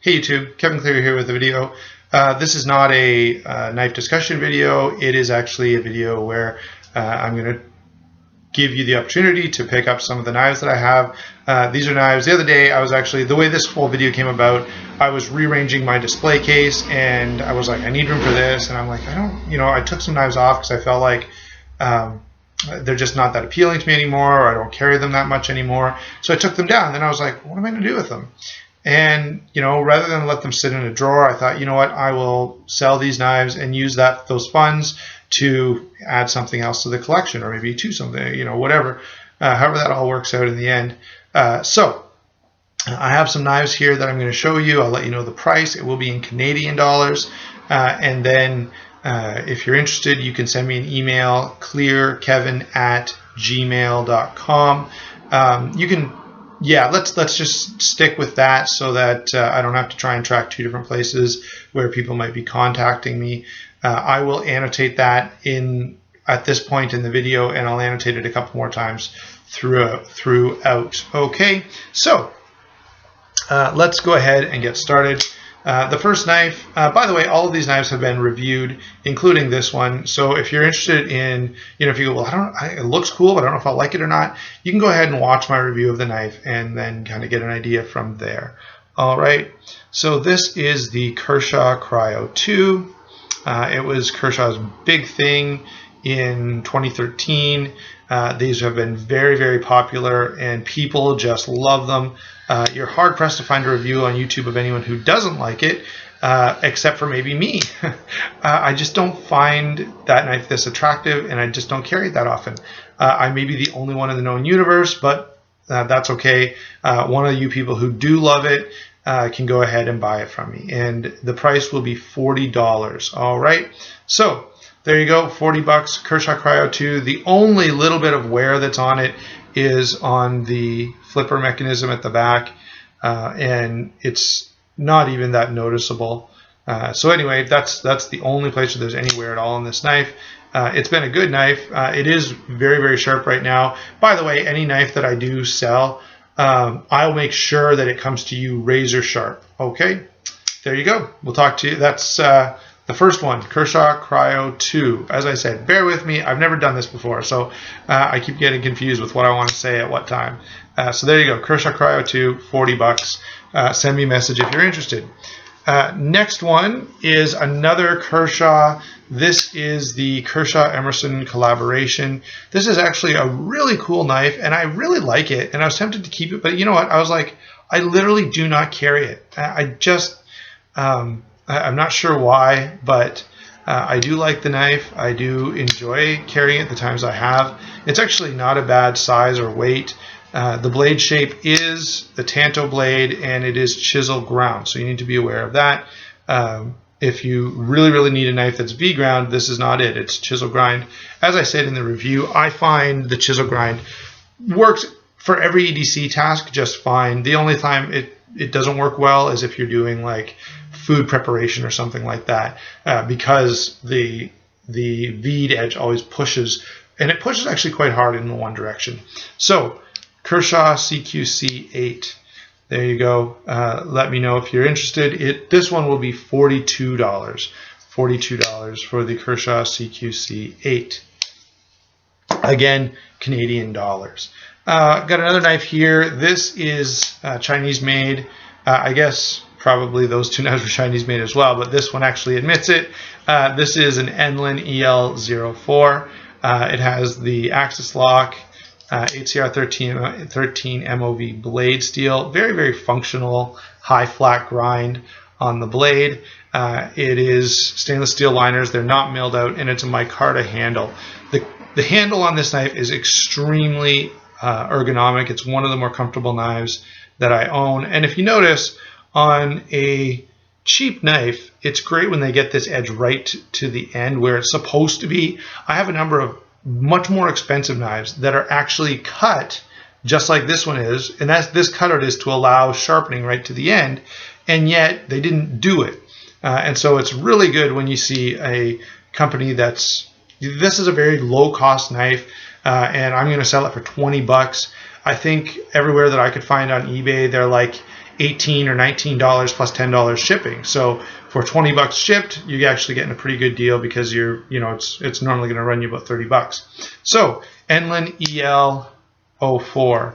Hey YouTube, Kevin Clear here with a video. This is not a knife discussion video. It is actually a video where I'm going to give you the opportunity to pick up some of the knives that I have. These are knives. The other day, I was actually, the way this whole video came about, I was rearranging my display case and I was like, I need room for this. And I'm like, I took some knives off because I felt like they're just not that appealing to me anymore, or I don't carry them that much anymore. So I took them down. Then I was like, what am I going to do with them? And, rather than let them sit in a drawer, I thought, you know what, I will sell these knives and use those funds to add something else to the collection, or maybe to something, whatever, however that all works out in the end. So I have some knives here that I'm going to show you. I'll let you know the price. It will be in Canadian dollars. And then if you're interested, you can send me an email, clearkevin@gmail.com. You can let's just stick with that so that I don't have to try and track two different places where people might be contacting me. I will annotate that at this point in the video, and I'll annotate it a couple more times throughout. Okay, so let's go ahead and get started. The first knife, by the way, all of these knives have been reviewed, including this one. So if you're interested in, if you go, well, it looks cool, but I don't know if I'll like it or not, you can go ahead and watch my review of the knife and then kind of get an idea from there. All right. So this is the Kershaw Cryo II. It was Kershaw's big thing in 2013. These have been very, very popular, and people just love them. You're hard pressed to find a review on YouTube of anyone who doesn't like it, except for maybe me. I just don't find that knife this attractive, and I just don't carry it that often. I may be the only one in the known universe, but that's okay. One of you people who do love it can go ahead and buy it from me, and the price will be $40. All right, so there you go, 40 bucks, Kershaw Cryo II. The only little bit of wear that's on it is on the flipper mechanism at the back, and it's not even that noticeable. So anyway, that's the only place where there's any wear at all on this knife. It's been a good knife. It is very, very sharp right now. By the way, any knife that I do sell, I'll make sure that it comes to you razor sharp. Okay, there you go. We'll talk to you. That's the first one, Kershaw Cryo II. As I said, bear with me. I've never done this before, so I keep getting confused with what I want to say at what time. So there you go, Kershaw Cryo II, 40 bucks. Send me a message if you're interested. Next one is another Kershaw. This is the Kershaw Emerson collaboration. This is actually a really cool knife, and I really like it, and I was tempted to keep it, but you know what? I was like, I literally do not carry it. I'm not sure why, but I do like the knife. I do enjoy carrying it the times I have. It's actually not a bad size or weight. The blade shape is the Tanto blade, and it is chisel ground, so you need to be aware of that. If you really, really need a knife that's V ground, this is not it. It's chisel grind. As I said in the review, I find the chisel grind works for every EDC task just fine. The only time it doesn't work well is if you're doing like food preparation or something like that, because the V'd edge always pushes, and it pushes actually quite hard in the one direction. So Kershaw CQC8, there you go. Let me know if you're interested. This one will be $42. $42 for the Kershaw CQC8. Again, Canadian dollars. Got another knife here. This is Chinese made. I guess probably those two knives were Chinese made as well, but this one actually admits it. This is an Enlan EL04. It has the axis lock, HCR 13 MOV blade steel. Very, very functional, high flat grind on the blade. It is stainless steel liners. They're not milled out, and it's a micarta handle. The handle on this knife is extremely ergonomic. It's one of the more comfortable knives that I own. And if you notice, on a cheap knife, it's great when they get this edge right to the end where it's supposed to be. I have a number of much more expensive knives that are actually cut just like this one is, and this cutout is to allow sharpening right to the end, and yet they didn't do it. And so it's really good when you see a company this is a very low cost knife, and I'm going to sell it for 20 bucks. I think everywhere that I could find on eBay, they're like $18 or $19 plus $10 shipping. So for 20 bucks shipped, you're actually getting a pretty good deal because it's normally going to run you about 30 bucks. So Enlan EL04,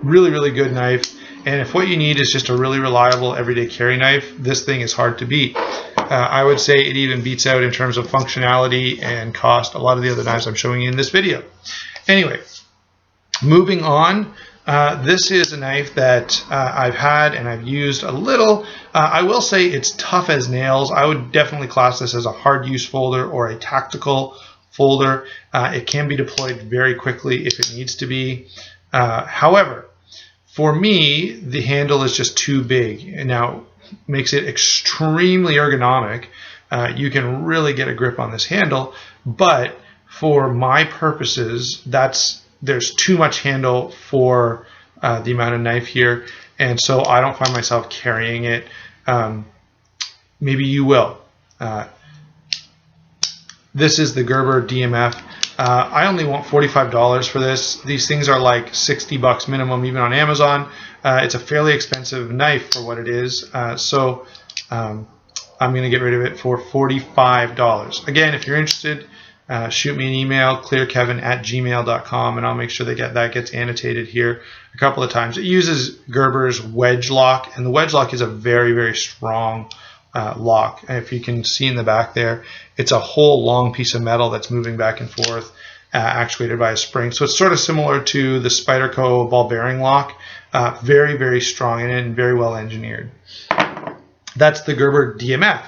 really good knife. And if what you need is just a really reliable everyday carry knife, this thing is hard to beat. I would say it even beats out in terms of functionality and cost a lot of the other knives I'm showing you in this video. Anyway, moving on, this is a knife that I've had and I've used a little. I will say it's tough as nails. I would definitely class this as a hard use folder or a tactical folder. It can be deployed very quickly if it needs to be. However, for me, the handle is just too big, and now makes it extremely ergonomic. You can really get a grip on this handle, but for my purposes, there's too much handle for the amount of knife here, and so I don't find myself carrying it. Maybe you will. This is the Gerber DMF. I only want $45 for this. These things are like 60 bucks minimum, even on Amazon. It's a fairly expensive knife for what it is. So I'm going to get rid of it for $45. Again, if you're interested, shoot me an email, clearkevin@gmail.com, and I'll make sure that gets annotated here a couple of times. It uses Gerber's wedge lock, and the wedge lock is a very strong lock. If you can see in the back there, it's a whole long piece of metal that's moving back and forth, actuated by a spring. So it's sort of similar to the Spyderco ball bearing lock. Very strong and very well engineered. That's the Gerber DMF.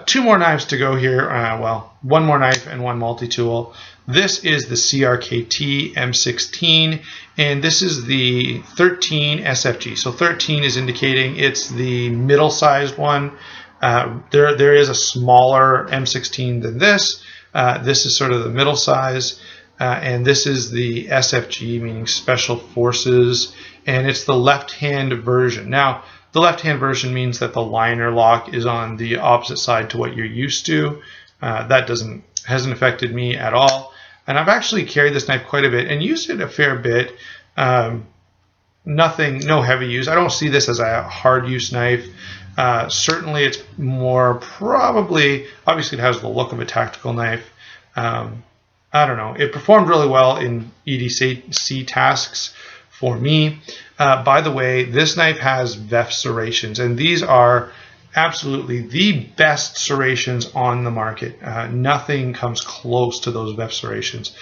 Two more knives to go here. Well, one more knife and one multi-tool. This is the CRKT M16, and this is the 13 SFG. So 13 is indicating it's the middle-sized one. There is a smaller M16 than this. This is sort of the middle size, and this is the SFG, meaning Special Forces, and it's the left-hand version. Now, the left-hand version means that the liner lock is on the opposite side to what you're used to. That hasn't affected me at all. And I've actually carried this knife quite a bit and used it a fair bit. No heavy use. I don't see this as a hard use knife. Certainly it's more obviously it has the look of a tactical knife. I don't know. It performed really well in EDC tasks for me. By the way, this knife has VEF serrations, and these are absolutely the best serrations on the market. Nothing comes close to those VEF serrations.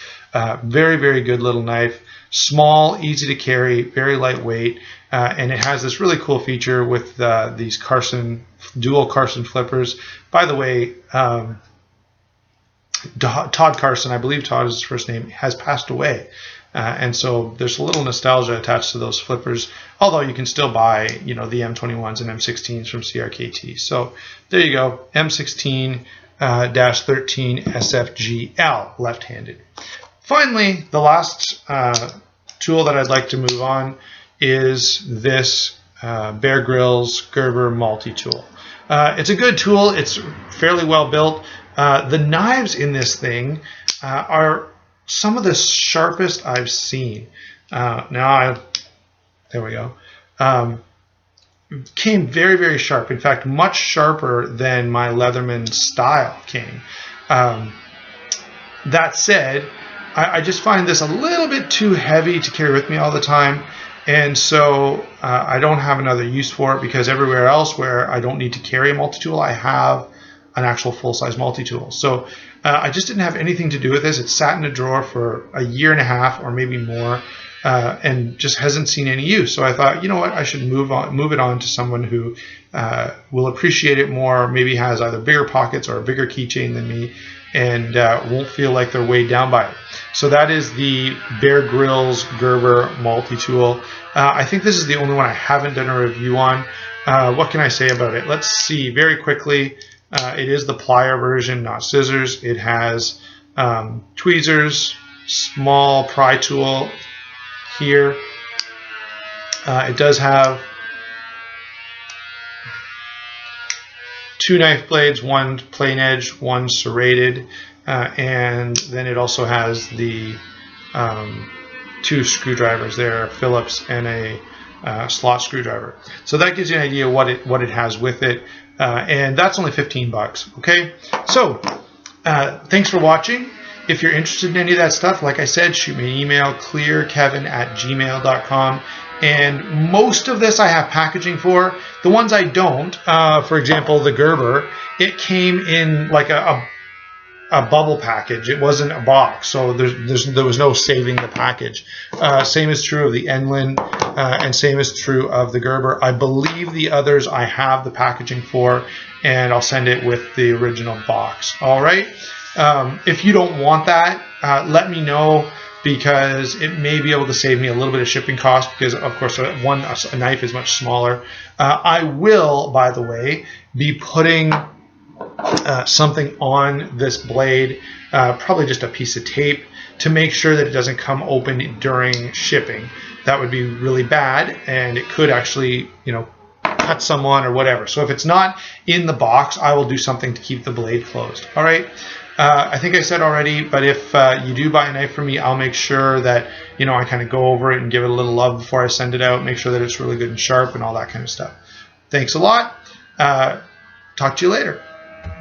Very good little knife. Small, easy to carry, very lightweight, and it has this really cool feature with these dual Carson flippers. By the way, Todd Carson, I believe Todd is his first name, has passed away. And so there's a little nostalgia attached to those flippers, although you can still buy, the M21s and M16s from CRKT. So there you go, M16-13 SFGL, left-handed. Finally, the last tool that I'd like to move on is this Bear Grills Gerber multi-tool. It's a good tool. It's fairly well built. The knives in this thing are some of the sharpest I've seen. There we go. Came very sharp. In fact, much sharper than my Leatherman style came. That said, I just find this a little bit too heavy to carry with me all the time, and so I don't have another use for it, because everywhere else where I don't need to carry a multi-tool, I have an actual full-size multi-tool. So I just didn't have anything to do with this. It sat in a drawer for a year and a half or maybe more, and just hasn't seen any use. So I thought, you know what, I should move it on to someone who will appreciate it more, maybe has either bigger pockets or a bigger keychain than me, and won't feel like they're weighed down by it. So that is the Bear Grills Gerber multi-tool. I think this is the only one I haven't done a review on. What can I say about it? Let's see very quickly. It is the plier version, not scissors. It has tweezers, small pry tool here. It does have two knife blades, one plain edge, one serrated, and then it also has the 2 screwdrivers there, Phillips and a slot screwdriver. So that gives you an idea what it has with it, and that's only 15 bucks. Okay, so thanks for watching. If you're interested in any of that stuff, like I said, shoot me an email, clearkevin@gmail.com. And most of this I have packaging for. The ones I don't, for example, the Gerber, it came in like a bubble package. It wasn't a box, so there was no saving the package. Same is true of the Enlan, and same is true of the Gerber. I believe the others I have the packaging for, and I'll send it with the original box. All right. If you don't want that, let me know, because it may be able to save me a little bit of shipping cost, because of course a knife is much smaller. I will, by the way, be putting something on this blade, probably just a piece of tape, to make sure that it doesn't come open during shipping. That would be really bad, and it could actually, cut someone or whatever. So if it's not in the box, I will do something to keep the blade closed. All right. I think I said already, but if you do buy a knife from me, I'll make sure that, I kind of go over it and give it a little love before I send it out, make sure that it's really good and sharp and all that kind of stuff. Thanks a lot. Talk to you later.